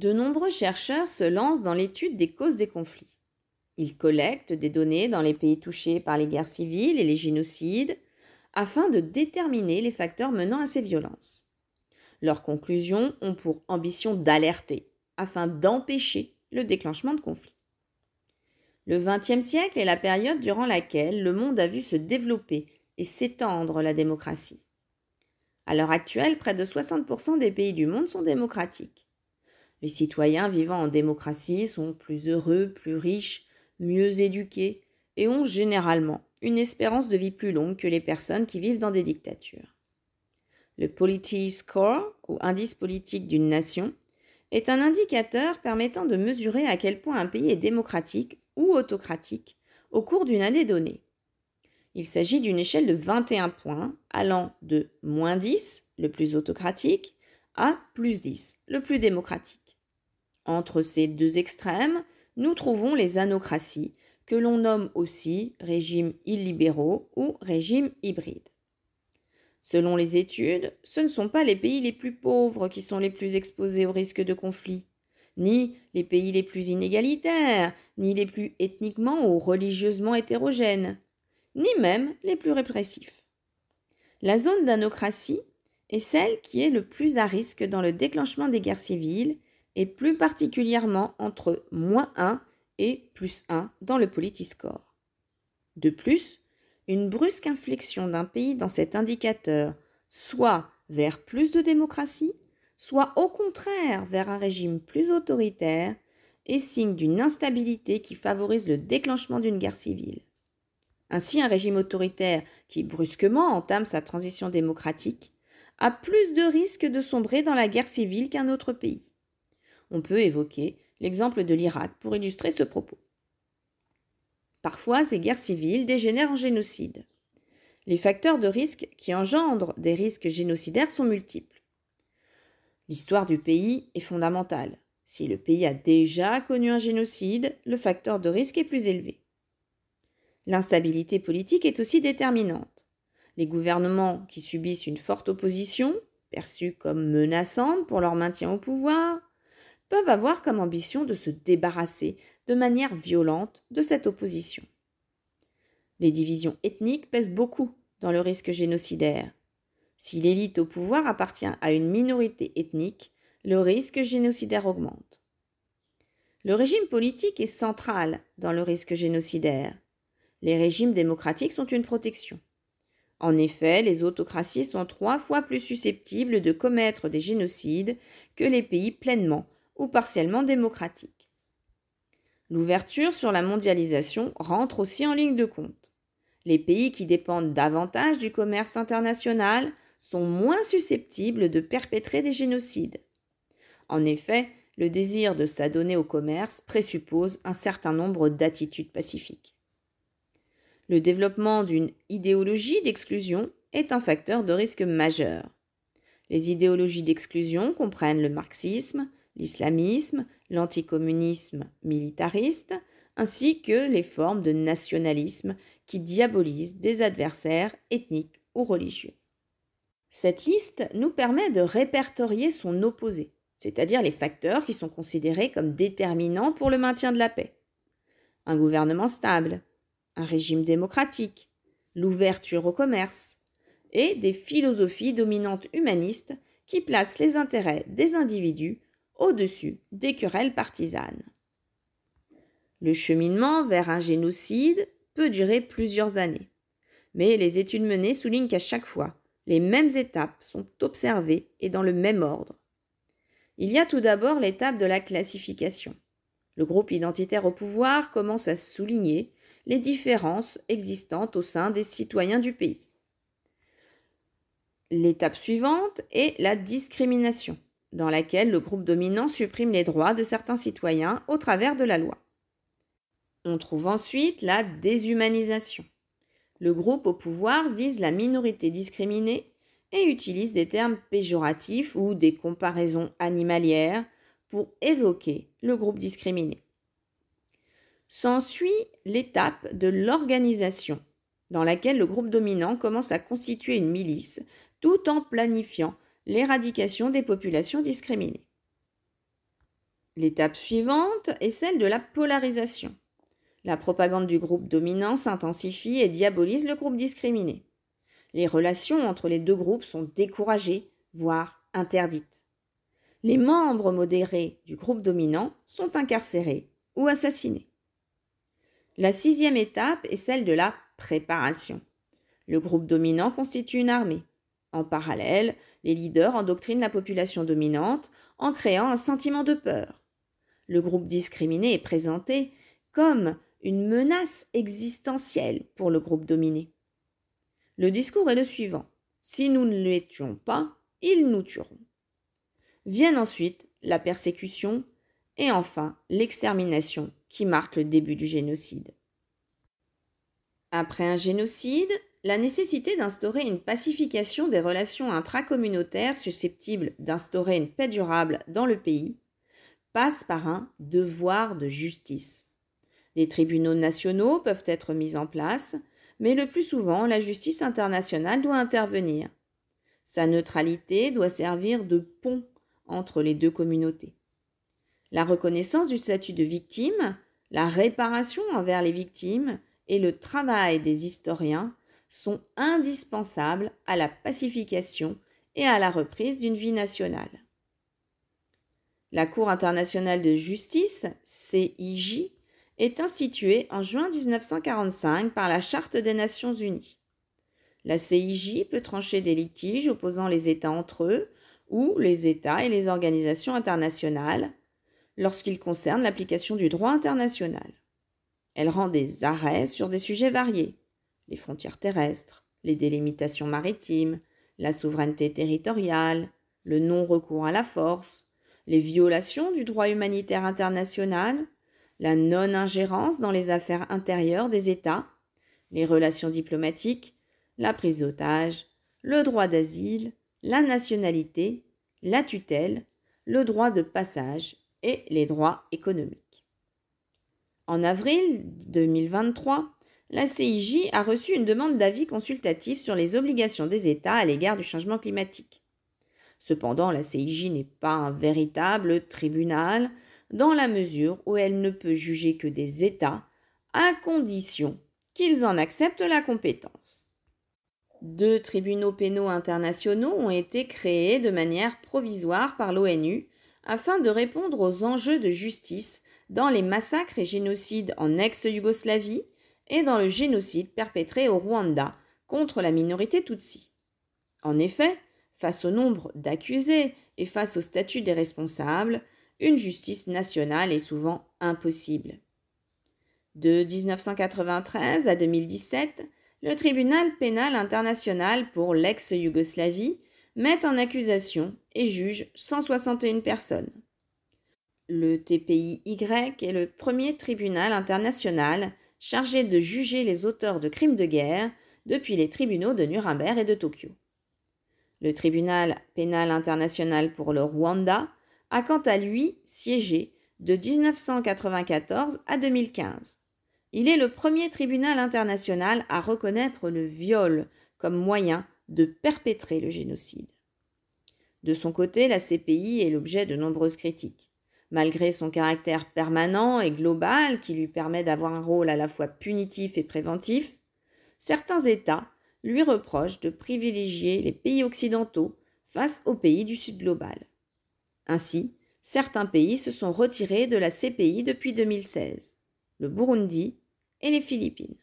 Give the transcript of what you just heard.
De nombreux chercheurs se lancent dans l'étude des causes des conflits. Ils collectent des données dans les pays touchés par les guerres civiles et les génocides afin de déterminer les facteurs menant à ces violences. Leurs conclusions ont pour ambition d'alerter afin d'empêcher le déclenchement de conflits. Le XXe siècle est la période durant laquelle le monde a vu se développer et s'étendre la démocratie. À l'heure actuelle, près de 60% des pays du monde sont démocratiques. Les citoyens vivant en démocratie sont plus heureux, plus riches, mieux éduqués et ont généralement une espérance de vie plus longue que les personnes qui vivent dans des dictatures. Le Polity Score, ou indice politique d'une nation, est un indicateur permettant de mesurer à quel point un pays est démocratique ou autocratique au cours d'une année donnée. Il s'agit d'une échelle de 21 points allant de -10, le plus autocratique, à +10, le plus démocratique. Entre ces deux extrêmes, nous trouvons les anocraties, que l'on nomme aussi régimes illibéraux ou régimes hybrides. Selon les études, ce ne sont pas les pays les plus pauvres qui sont les plus exposés au risque de conflit, ni les pays les plus inégalitaires, ni les plus ethniquement ou religieusement hétérogènes, ni même les plus répressifs. La zone d'anocratie est celle qui est le plus à risque dans le déclenchement des guerres civiles et plus particulièrement entre -1 et +1 dans le Polity Score. De plus, une brusque inflexion d'un pays dans cet indicateur, soit vers plus de démocratie, soit au contraire vers un régime plus autoritaire, est signe d'une instabilité qui favorise le déclenchement d'une guerre civile. Ainsi, un régime autoritaire qui brusquement entame sa transition démocratique a plus de risques de sombrer dans la guerre civile qu'un autre pays. On peut évoquer l'exemple de l'Irak pour illustrer ce propos. Parfois, ces guerres civiles dégénèrent en génocide. Les facteurs de risque qui engendrent des risques génocidaires sont multiples. L'histoire du pays est fondamentale. Si le pays a déjà connu un génocide, le facteur de risque est plus élevé. L'instabilité politique est aussi déterminante. Les gouvernements qui subissent une forte opposition, perçue comme menaçante pour leur maintien au pouvoir, peuvent avoir comme ambition de se débarrasser de manière violente de cette opposition. Les divisions ethniques pèsent beaucoup dans le risque génocidaire. Si l'élite au pouvoir appartient à une minorité ethnique, le risque génocidaire augmente. Le régime politique est central dans le risque génocidaire. Les régimes démocratiques sont une protection. En effet, les autocraties sont 3 fois plus susceptibles de commettre des génocides que les pays pleinement ou partiellement démocratiques. L'ouverture sur la mondialisation rentre aussi en ligne de compte. Les pays qui dépendent davantage du commerce international sont moins susceptibles de perpétrer des génocides. En effet, le désir de s'adonner au commerce présuppose un certain nombre d'attitudes pacifiques. Le développement d'une idéologie d'exclusion est un facteur de risque majeur. Les idéologies d'exclusion comprennent le marxisme, l'islamisme, l'anticommunisme militariste, ainsi que les formes de nationalisme qui diabolisent des adversaires ethniques ou religieux. Cette liste nous permet de répertorier son opposé, c'est-à-dire les facteurs qui sont considérés comme déterminants pour le maintien de la paix. Un gouvernement stable, un régime démocratique, l'ouverture au commerce, et des philosophies dominantes humanistes qui placent les intérêts des individus au-dessus des querelles partisanes. Le cheminement vers un génocide peut durer plusieurs années, mais les études menées soulignent qu'à chaque fois, les mêmes étapes sont observées et dans le même ordre. Il y a tout d'abord l'étape de la classification. Le groupe identitaire au pouvoir commence à souligner les différences existantes au sein des citoyens du pays. L'étape suivante est la discrimination, dans laquelle le groupe dominant supprime les droits de certains citoyens au travers de la loi. On trouve ensuite la déshumanisation. Le groupe au pouvoir vise la minorité discriminée et utilise des termes péjoratifs ou des comparaisons animalières pour évoquer le groupe discriminé. S'ensuit l'étape de l'organisation, dans laquelle le groupe dominant commence à constituer une milice tout en planifiant l'éradication des populations discriminées. L'étape suivante est celle de la polarisation. La propagande du groupe dominant s'intensifie et diabolise le groupe discriminé. Les relations entre les deux groupes sont découragées, voire interdites. Les membres modérés du groupe dominant sont incarcérés ou assassinés. La sixième étape est celle de la préparation. Le groupe dominant constitue une armée. En parallèle, les leaders endoctrinent la population dominante en créant un sentiment de peur. Le groupe discriminé est présenté comme une menace existentielle pour le groupe dominé. Le discours est le suivant. Si nous ne les tuons pas, ils nous tueront. Viennent ensuite la persécution et enfin l'extermination qui marque le début du génocide. Après un génocide, la nécessité d'instaurer une pacification des relations intracommunautaires susceptibles d'instaurer une paix durable dans le pays passe par un devoir de justice. Des tribunaux nationaux peuvent être mis en place, mais le plus souvent, la justice internationale doit intervenir. Sa neutralité doit servir de pont entre les deux communautés. La reconnaissance du statut de victime, la réparation envers les victimes et le travail des historiens sont indispensables à la pacification et à la reprise d'une vie nationale. La Cour internationale de justice, CIJ, est instituée en juin 1945 par la Charte des Nations unies. La CIJ peut trancher des litiges opposant les États entre eux ou les États et les organisations internationales lorsqu'ils concernent l'application du droit international. Elle rend des arrêts sur des sujets variés: les frontières terrestres, les délimitations maritimes, la souveraineté territoriale, le non-recours à la force, les violations du droit humanitaire international, la non-ingérence dans les affaires intérieures des États, les relations diplomatiques, la prise d'otages, le droit d'asile, la nationalité, la tutelle, le droit de passage et les droits économiques. En avril 2023, la CIJ a reçu une demande d'avis consultatif sur les obligations des États à l'égard du changement climatique. Cependant, la CIJ n'est pas un véritable tribunal dans la mesure où elle ne peut juger que des États à condition qu'ils en acceptent la compétence. 2 tribunaux pénaux internationaux ont été créés de manière provisoire par l'ONU afin de répondre aux enjeux de justice dans les massacres et génocides en ex-Yougoslavie et dans le génocide perpétré au Rwanda contre la minorité Tutsi. En effet, face au nombre d'accusés et face au statut des responsables, une justice nationale est souvent impossible. De 1993 à 2017, le tribunal pénal international pour l'ex-Yougoslavie met en accusation et juge 161 personnes. Le TPIY est le premier tribunal international chargé de juger les auteurs de crimes de guerre depuis les tribunaux de Nuremberg et de Tokyo. Le tribunal pénal international pour le Rwanda a quant à lui siégé de 1994 à 2015. Il est le premier tribunal international à reconnaître le viol comme moyen de perpétrer le génocide. De son côté, la CPI est l'objet de nombreuses critiques. Malgré son caractère permanent et global qui lui permet d'avoir un rôle à la fois punitif et préventif, certains États lui reprochent de privilégier les pays occidentaux face aux pays du Sud global. Ainsi, certains pays se sont retirés de la CPI depuis 2016, le Burundi et les Philippines.